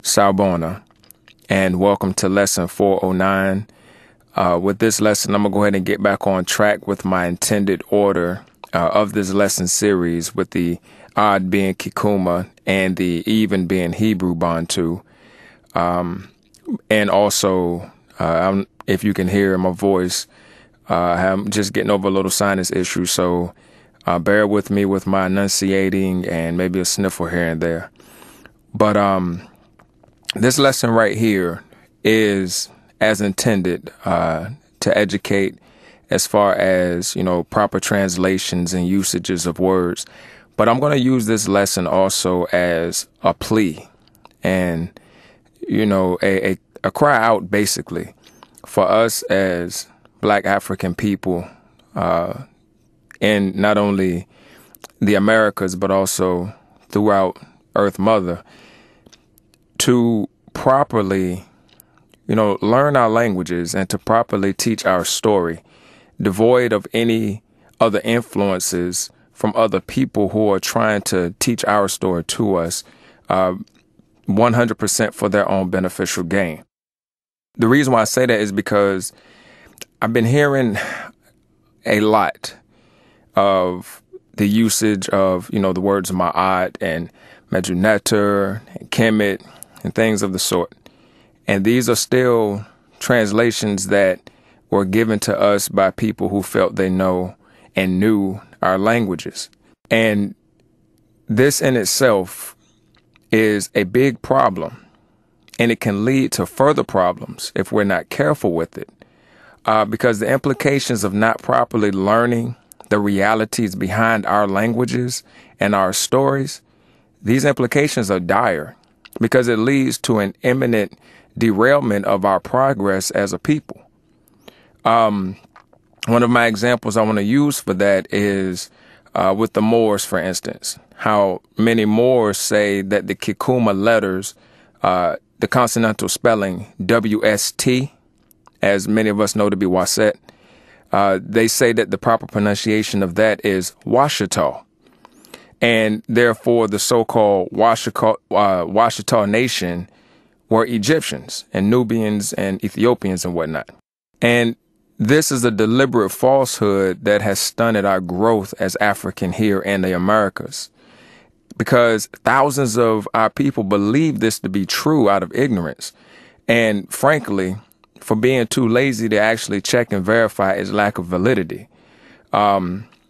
Sawubona, and welcome to lesson 409. With this lesson, I'm going to go ahead and get back on track with my intended order of this lesson series, with the odd being Kikuma and the even being Hebrew Bantu. And also, if you can hear my voice, I'm just getting over a little sinus issue, so bear with me with my enunciating and maybe a sniffle here and there. But this lesson right here is as intended to educate as far as, proper translations and usages of words. But I'm going to use this lesson also as a plea and, a cry out, basically, for us as Black African people in not only the Americas, but also throughout Earth Mother, to properly, learn our languages and to properly teach our story, devoid of any other influences from other people who are trying to teach our story to us 100% for their own beneficial gain. The reason why I say that is because I've been hearing a lot of the usage of, the words Ma'at and Mtw Ntr and Kemet and things of the sort. And these are still translations that were given to us by people who felt they know and knew our languages. And this in itself is a big problem, and it can lead to further problems if we're not careful with it, because the implications of not properly learning the realities behind our languages and our stories, these implications are dire, because it leads to an imminent derailment of our progress as a people. One of my examples I want to use for that is with the Moors, for instance, how many Moors say that the Kikuma letters, the consonantal spelling WST, as many of us know to be Waset, they say that the proper pronunciation of that is Washita. And therefore, the so-called Washita nation were Egyptians and Nubians and Ethiopians and whatnot. And this is a deliberate falsehood that has stunted our growth as African here in the Americas, because thousands of our people believe this to be true out of ignorance. And frankly, for being too lazy to actually check and verify its lack of validity.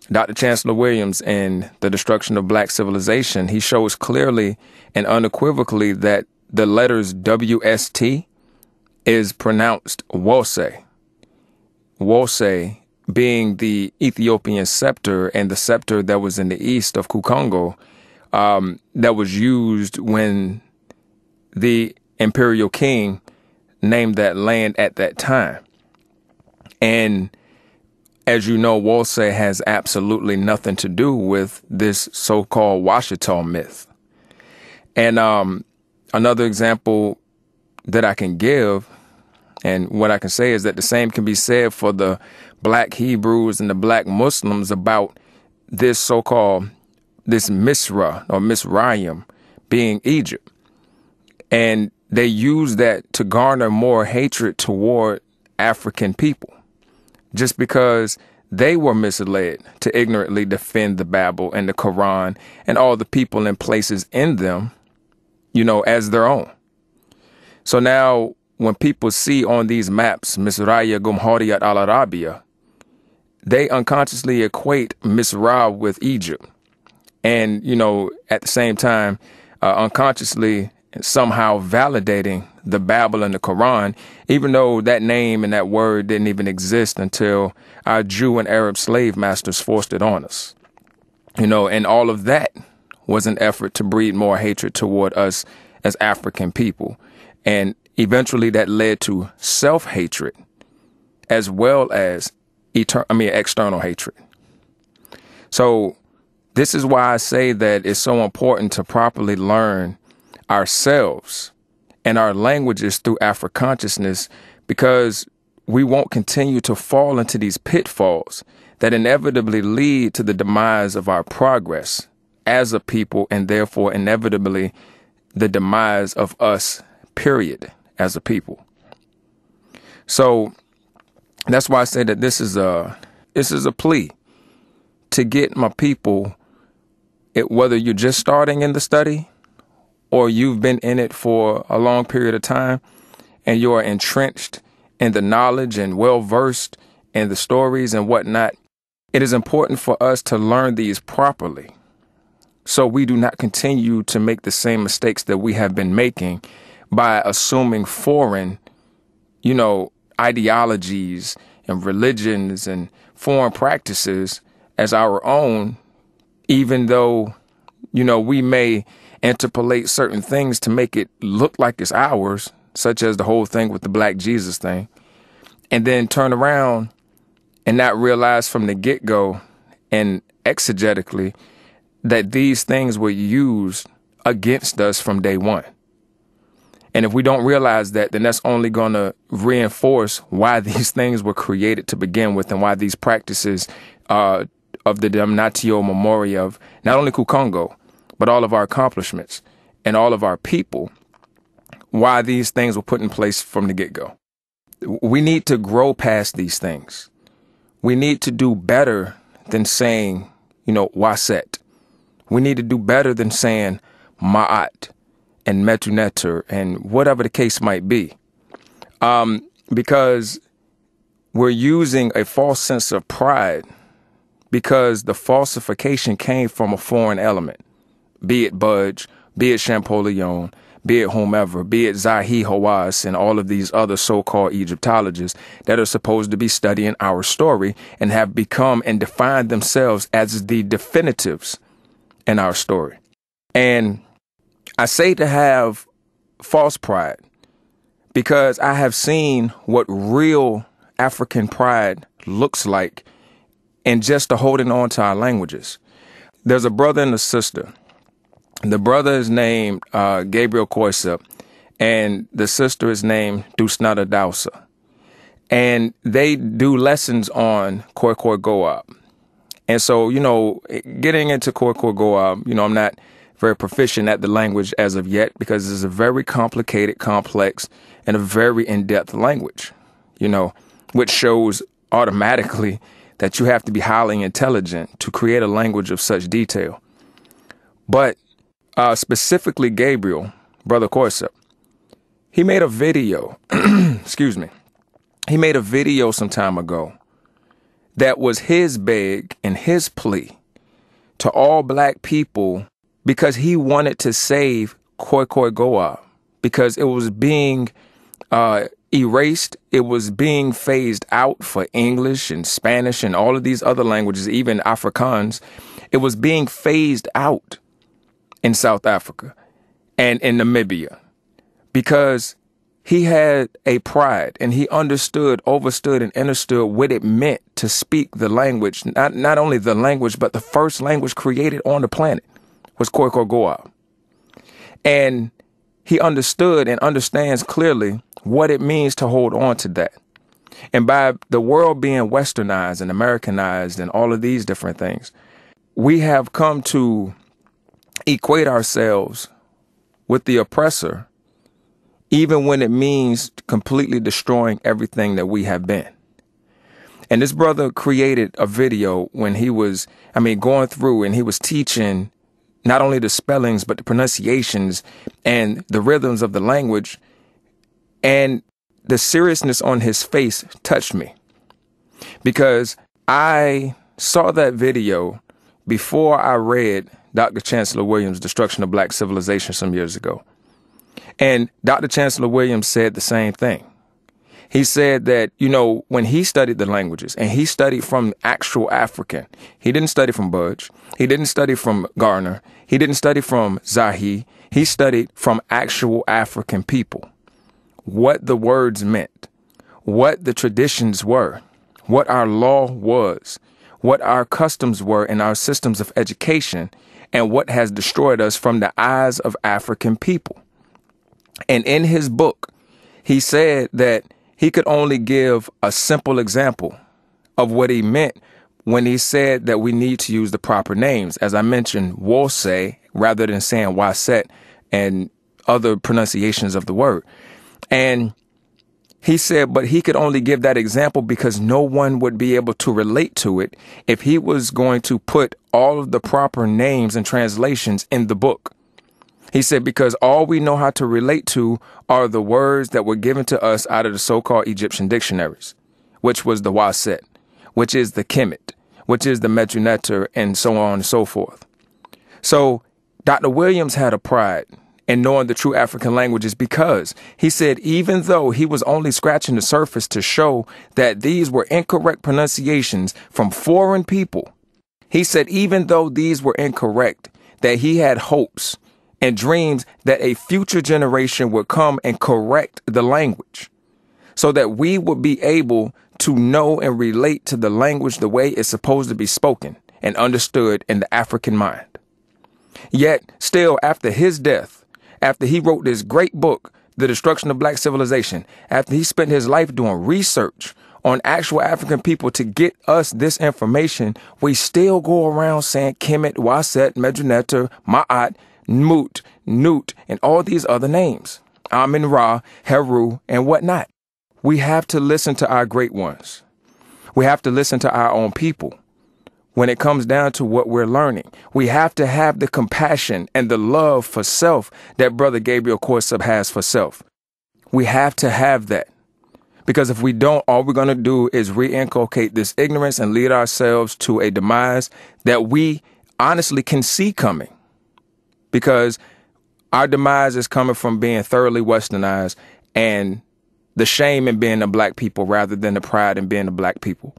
Dr. Chancellor Williams, in The Destruction of Black Civilization, he shows clearly and unequivocally that the letters WST is pronounced Wose. Wose being the Ethiopian scepter and the scepter that was in the east of Kukongo, that was used when the imperial king named that land at that time. And as you know, Wose has absolutely nothing to do with this so-called Washita myth. And another example that I can give, and what I can say, is that the same can be said for the Black Hebrews and the Black Muslims about this so-called, this Misra or Misraim being Egypt. And they use that to garner more hatred toward African people, just because they were misled to ignorantly defend the Bible and the Quran and all the people and places in them, as their own. So now when people see on these maps, Misraya Gumhariyat al-Arabia, they unconsciously equate Misra with Egypt. And, at the same time, unconsciously somehow validating the Bible and the Quran, even though that name and that word didn't even exist until our Jew and Arab slave masters forced it on us. And all of that was an effort to breed more hatred toward us as African people. And eventually that led to self-hatred as well as external hatred. So this is why I say that it's so important to properly learn ourselves and our languages through Afroconsciousness, because we won't continue to fall into these pitfalls that inevitably lead to the demise of our progress as a people, and therefore inevitably the demise of us period, as a people. So that's why I say that this is a plea to get my people, whether you're just starting in the study or you've been in it for a long period of time and you are entrenched in the knowledge and well-versed in the stories and whatnot. It is important for us to learn these properly so we do not continue to make the same mistakes that we have been making by assuming foreign, ideologies and religions and foreign practices as our own, even though, we may interpolate certain things to make it look like it's ours, such as the whole thing with the Black Jesus thing, and then turn around and not realize from the get-go and exegetically that these things were used against us from day one. And if we don't realize that, then that's only going to reinforce why these things were created to begin with and why these practices of the damnatio memoria of not only Kukongo, but all of our accomplishments and all of our people, why these things were put in place from the get-go. We need to grow past these things. We need to do better than saying, waset. We need to do better than saying ma'at and Mtw Ntr and whatever the case might be. Because we're using a false sense of pride because the falsification came from a foreign element, be it Budge, be it Champollion, be it whomever, be it Zahi Hawass and all of these other so-called Egyptologists that are supposed to be studying our story and have become and defined themselves as the definitives in our story. And I say to have false pride because I have seen what real African pride looks like in just the holding on to our languages. There's a brother and a sister. The brother is named Gabriel Koisa, and the sister is named Dusnada Dausa. And they do lessons on Khoikhoi Goab. And so, getting into Khoikhoi Goab, I'm not very proficient at the language as of yet because it's a very complicated, complex, and a very in-depth language, which shows automatically that you have to be highly intelligent to create a language of such detail. But specifically Gabriel, Brother Koisa, he made a video, excuse me, he made a video some time ago that was his beg and his plea to all Black people because he wanted to save Khoikhoi Goab because it was being erased. It was being phased out for English and Spanish and all of these other languages, even Afrikaans. It was being phased out in South Africa and in Namibia because he had a pride and he understood, overstood, and understood what it meant to speak the language, not only the language, but the first language created on the planet was Khoikhoi Goab. And he understood and understands clearly what it means to hold on to that. And by the world being westernized and Americanized and all of these different things, we have come to equate ourselves with the oppressor, even when it means completely destroying everything that we have been. And this brother created a video when he was, going through and he was teaching not only the spellings, but the pronunciations and the rhythms of the language. And the seriousness on his face touched me because I saw that video before I read Dr. Chancellor Williams' Destruction of Black Civilization some years ago. And Dr. Chancellor Williams said the same thing. He said that, when he studied the languages and he studied from actual African, he didn't study from Budge. He didn't study from Garner. He didn't study from Zahi. He studied from actual African people. What the words meant, what the traditions were, what our law was, what our customs were in our systems of education, and what has destroyed us from the eyes of African people. And in his book, he said that he could only give a simple example of what he meant when he said that we need to use the proper names. As I mentioned, Wose, rather than saying Waset and other pronunciations of the word. And he said, but he could only give that example because no one would be able to relate to it if he was going to put all of the proper names and translations in the book. He said, because all we know how to relate to are the words that were given to us out of the so-called Egyptian dictionaries, which was the Waset, which is the Kemet, which is the Mtw Ntr, and so on and so forth. So Dr. Williams had a pride in knowing the true African languages because he said even though he was only scratching the surface to show that these were incorrect pronunciations from foreign people, he said even though these were incorrect, that he had hopes and dreams that a future generation would come and correct the language so that we would be able to know and relate to the language the way it's supposed to be spoken and understood in the African mind. Yet still, after his death, after he wrote this great book, The Destruction of Black Civilization, after he spent his life doing research on actual African people to get us this information, we still go around saying Kemet, Waset, Mtw Ntr, Ma'at, Mut, Nut, and all these other names, Amin-Ra, Heru, and whatnot. We have to listen to our great ones. We have to listen to our own people. When it comes down to what we're learning, we have to have the compassion and the love for self that Brother Gabriel Korsub has for self. We have to have that. Because if we don't, all we're going to do is re-inculcate this ignorance and lead ourselves to a demise that we honestly can see coming. Because our demise is coming from being thoroughly westernized and the shame in being a black people rather than the pride in being a black people.